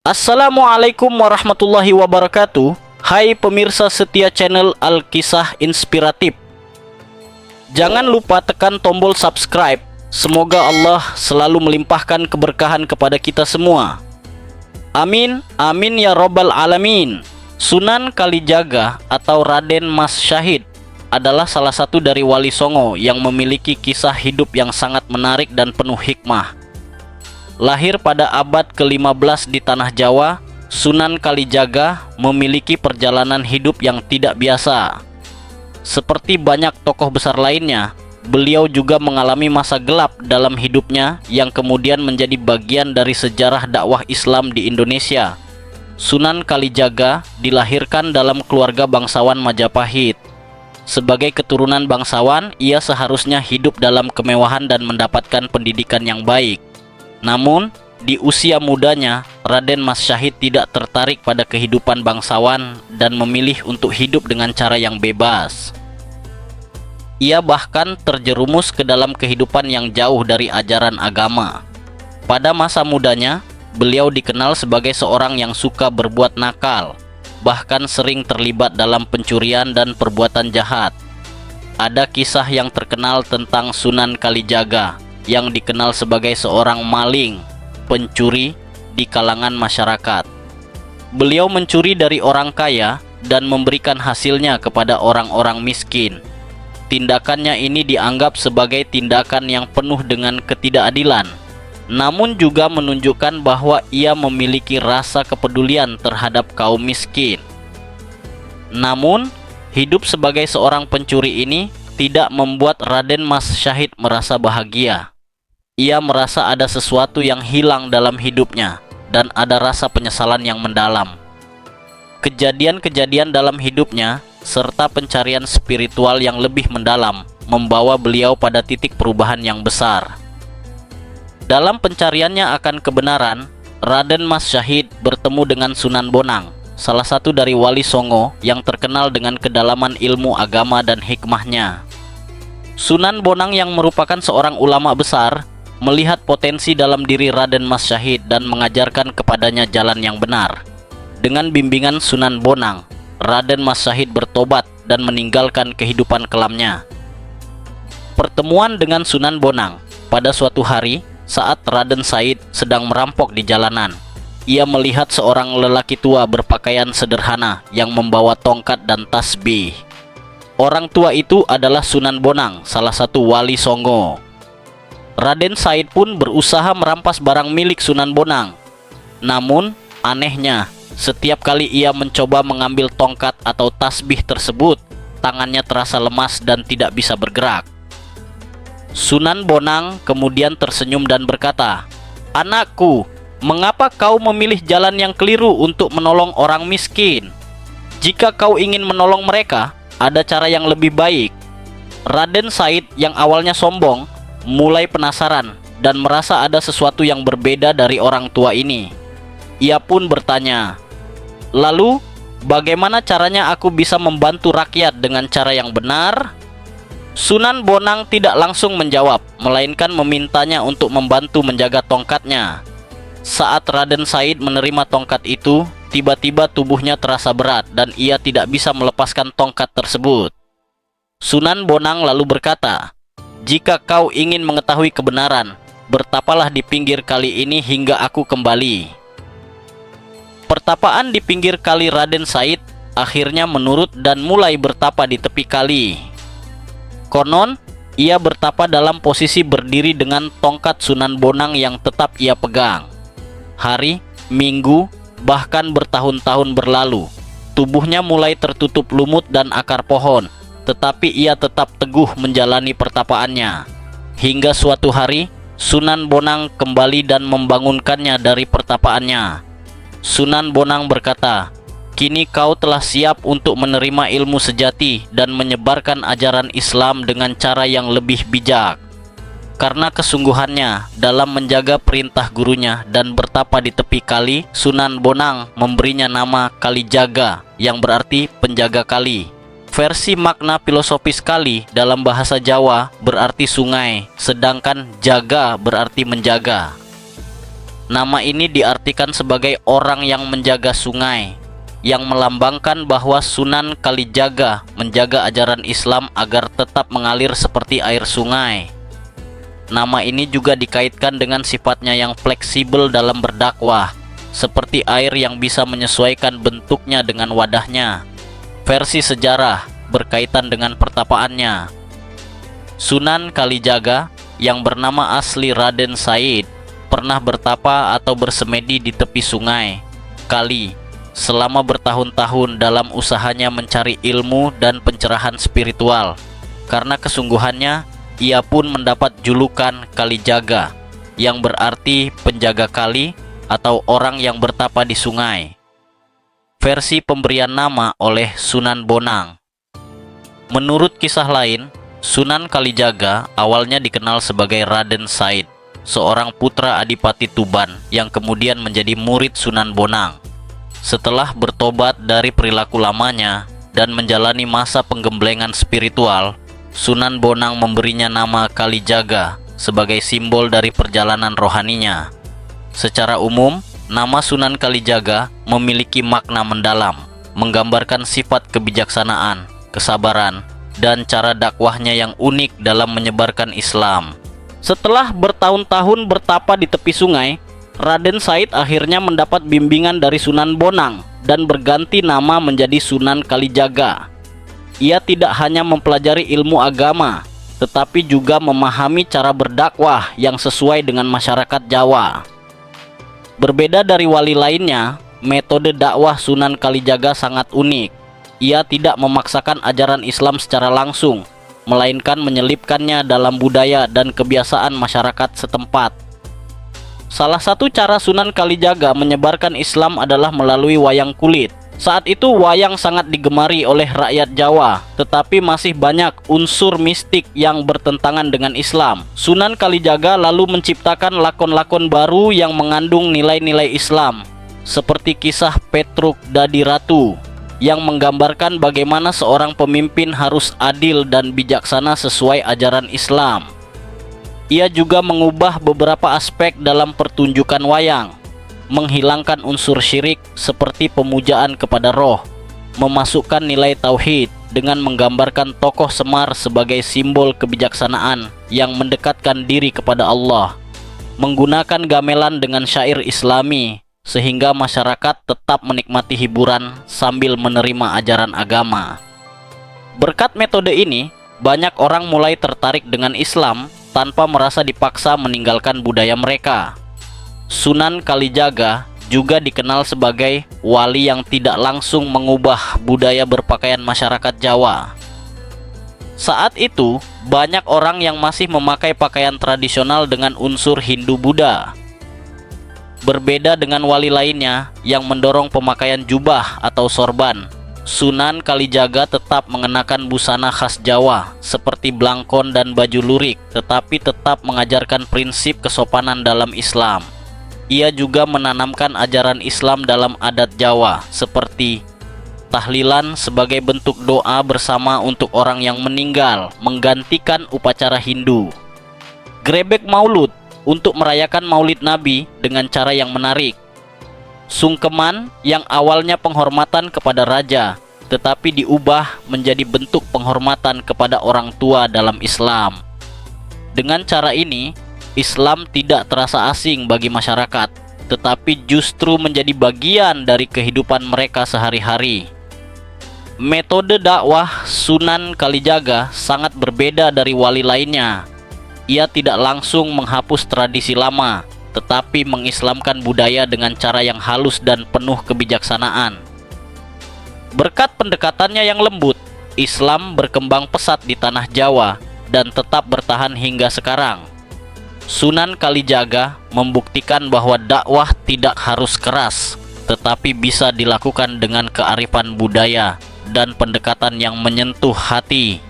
Assalamualaikum warahmatullahi wabarakatuh. Hai pemirsa setia channel Alkisah Inspiratif. Jangan lupa tekan tombol subscribe. Semoga Allah selalu melimpahkan keberkahan kepada kita semua. Amin, amin ya robbal alamin. Sunan Kalijaga atau Raden Mas Syahid adalah salah satu dari Wali Songo yang memiliki kisah hidup yang sangat menarik dan penuh hikmah. Lahir pada abad ke-15 di Tanah Jawa, Sunan Kalijaga memiliki perjalanan hidup yang tidak biasa. Seperti banyak tokoh besar lainnya, beliau juga mengalami masa gelap dalam hidupnya yang kemudian menjadi bagian dari sejarah dakwah Islam di Indonesia. Sunan Kalijaga dilahirkan dalam keluarga bangsawan Majapahit. Sebagai keturunan bangsawan, ia seharusnya hidup dalam kemewahan dan mendapatkan pendidikan yang baik. Namun, di usia mudanya, Raden Mas Syahid tidak tertarik pada kehidupan bangsawan dan memilih untuk hidup dengan cara yang bebas. Ia bahkan terjerumus ke dalam kehidupan yang jauh dari ajaran agama. Pada masa mudanya, beliau dikenal sebagai seorang yang suka berbuat nakal, bahkan sering terlibat dalam pencurian dan perbuatan jahat. Ada kisah yang terkenal tentang Sunan Kalijaga yang dikenal sebagai seorang maling, pencuri di kalangan masyarakat. Beliau mencuri dari orang kaya dan memberikan hasilnya kepada orang-orang miskin. Tindakannya ini dianggap sebagai tindakan yang penuh dengan ketidakadilan, namun juga menunjukkan bahwa ia memiliki rasa kepedulian terhadap kaum miskin. Namun, hidup sebagai seorang pencuri ini tidak membuat Raden Mas Syahid merasa bahagia. Ia merasa ada sesuatu yang hilang dalam hidupnya dan ada rasa penyesalan yang mendalam. Kejadian-kejadian dalam hidupnya serta pencarian spiritual yang lebih mendalam membawa beliau pada titik perubahan yang besar. Dalam pencariannya akan kebenaran, Raden Mas Syahid bertemu dengan Sunan Bonang, salah satu dari Wali Songo yang terkenal dengan kedalaman ilmu agama dan hikmahnya. Sunan Bonang yang merupakan seorang ulama besar melihat potensi dalam diri Raden Mas Syahid dan mengajarkan kepadanya jalan yang benar. Dengan bimbingan Sunan Bonang, Raden Mas Syahid bertobat dan meninggalkan kehidupan kelamnya. Pertemuan dengan Sunan Bonang pada suatu hari saat Raden Said sedang merampok di jalanan. Ia melihat seorang lelaki tua berpakaian sederhana yang membawa tongkat dan tasbih. Orang tua itu adalah Sunan Bonang, salah satu Wali Songo. Raden Said pun berusaha merampas barang milik Sunan Bonang. Namun, anehnya, setiap kali ia mencoba mengambil tongkat atau tasbih tersebut, tangannya terasa lemas dan tidak bisa bergerak. Sunan Bonang kemudian tersenyum dan berkata, "Anakku, mengapa kau memilih jalan yang keliru untuk menolong orang miskin? Jika kau ingin menolong mereka, ada cara yang lebih baik." Raden Said yang awalnya sombong mulai penasaran dan merasa ada sesuatu yang berbeda dari orang tua ini. Ia pun bertanya, "Lalu, bagaimana caranya aku bisa membantu rakyat dengan cara yang benar?" Sunan Bonang tidak langsung menjawab, melainkan memintanya untuk membantu menjaga tongkatnya. Saat Raden Said menerima tongkat itu, tiba-tiba tubuhnya terasa berat dan ia tidak bisa melepaskan tongkat tersebut. Sunan Bonang lalu berkata, "Jika kau ingin mengetahui kebenaran, bertapalah di pinggir kali ini hingga aku kembali." Pertapaan di pinggir kali Raden Said akhirnya menurut dan mulai bertapa di tepi kali. Konon, ia bertapa dalam posisi berdiri dengan tongkat Sunan Bonang yang tetap ia pegang. Hari, minggu, bahkan bertahun-tahun berlalu. Tubuhnya mulai tertutup lumut dan akar pohon, tetapi ia tetap teguh menjalani pertapaannya. Hingga suatu hari, Sunan Bonang kembali dan membangunkannya dari pertapaannya. Sunan Bonang berkata, "Kini kau telah siap untuk menerima ilmu sejati dan menyebarkan ajaran Islam dengan cara yang lebih bijak." Karena kesungguhannya dalam menjaga perintah gurunya dan bertapa di tepi kali, Sunan Bonang memberinya nama Kalijaga yang berarti penjaga kali. Versi makna filosofis kali dalam bahasa Jawa berarti sungai, sedangkan jaga berarti menjaga. Nama ini diartikan sebagai orang yang menjaga sungai, yang melambangkan bahwa Sunan Kalijaga menjaga ajaran Islam agar tetap mengalir seperti air sungai. Nama ini juga dikaitkan dengan sifatnya yang fleksibel dalam berdakwah, seperti air yang bisa menyesuaikan bentuknya dengan wadahnya. Versi sejarah berkaitan dengan pertapaannya. Sunan Kalijaga yang bernama asli Raden Said pernah bertapa atau bersemedi di tepi sungai Kali selama bertahun-tahun dalam usahanya mencari ilmu dan pencerahan spiritual. Karena kesungguhannya, ia pun mendapat julukan Kalijaga, yang berarti penjaga kali atau orang yang bertapa di sungai. Versi pemberian nama oleh Sunan Bonang. Menurut kisah lain, Sunan Kalijaga awalnya dikenal sebagai Raden Said, seorang putra Adipati Tuban yang kemudian menjadi murid Sunan Bonang. Setelah bertobat dari perilaku lamanya dan menjalani masa penggemblengan spiritual, Sunan Bonang memberinya nama Kalijaga sebagai simbol dari perjalanan rohaninya. Secara umum, nama Sunan Kalijaga memiliki makna mendalam, menggambarkan sifat kebijaksanaan, kesabaran, dan cara dakwahnya yang unik dalam menyebarkan Islam. Setelah bertahun-tahun bertapa di tepi sungai, Raden Said akhirnya mendapat bimbingan dari Sunan Bonang dan berganti nama menjadi Sunan Kalijaga. Ia tidak hanya mempelajari ilmu agama, tetapi juga memahami cara berdakwah yang sesuai dengan masyarakat Jawa. Berbeda dari wali lainnya, metode dakwah Sunan Kalijaga sangat unik. Ia tidak memaksakan ajaran Islam secara langsung, melainkan menyelipkannya dalam budaya dan kebiasaan masyarakat setempat. Salah satu cara Sunan Kalijaga menyebarkan Islam adalah melalui wayang kulit. Saat itu wayang sangat digemari oleh rakyat Jawa, tetapi masih banyak unsur mistik yang bertentangan dengan Islam. Sunan Kalijaga lalu menciptakan lakon-lakon baru yang mengandung nilai-nilai Islam, seperti kisah Petruk Dadi Ratu, yang menggambarkan bagaimana seorang pemimpin harus adil dan bijaksana sesuai ajaran Islam. Ia juga mengubah beberapa aspek dalam pertunjukan wayang, menghilangkan unsur syirik seperti pemujaan kepada roh, memasukkan nilai tauhid dengan menggambarkan tokoh Semar sebagai simbol kebijaksanaan yang mendekatkan diri kepada Allah, menggunakan gamelan dengan syair Islami, sehingga masyarakat tetap menikmati hiburan sambil menerima ajaran agama. Berkat metode ini, banyak orang mulai tertarik dengan Islam tanpa merasa dipaksa meninggalkan budaya mereka. Sunan Kalijaga juga dikenal sebagai wali yang tidak langsung mengubah budaya berpakaian masyarakat Jawa. Saat itu, banyak orang yang masih memakai pakaian tradisional dengan unsur Hindu-Buddha. Berbeda dengan wali lainnya yang mendorong pemakaian jubah atau sorban, Sunan Kalijaga tetap mengenakan busana khas Jawa seperti blangkon dan baju lurik, tetapi tetap mengajarkan prinsip kesopanan dalam Islam. Ia juga menanamkan ajaran Islam dalam adat Jawa seperti tahlilan sebagai bentuk doa bersama untuk orang yang meninggal, menggantikan upacara Hindu. Grebek Maulud untuk merayakan Maulid Nabi dengan cara yang menarik. Sungkeman yang awalnya penghormatan kepada raja, tetapi diubah menjadi bentuk penghormatan kepada orang tua dalam Islam. Dengan cara ini, Islam tidak terasa asing bagi masyarakat, tetapi justru menjadi bagian dari kehidupan mereka sehari-hari. Metode dakwah Sunan Kalijaga sangat berbeda dari wali lainnya. Ia tidak langsung menghapus tradisi lama, tetapi mengislamkan budaya dengan cara yang halus dan penuh kebijaksanaan. Berkat pendekatannya yang lembut, Islam berkembang pesat di tanah Jawa dan tetap bertahan hingga sekarang. Sunan Kalijaga membuktikan bahwa dakwah tidak harus keras, tetapi bisa dilakukan dengan kearifan budaya dan pendekatan yang menyentuh hati.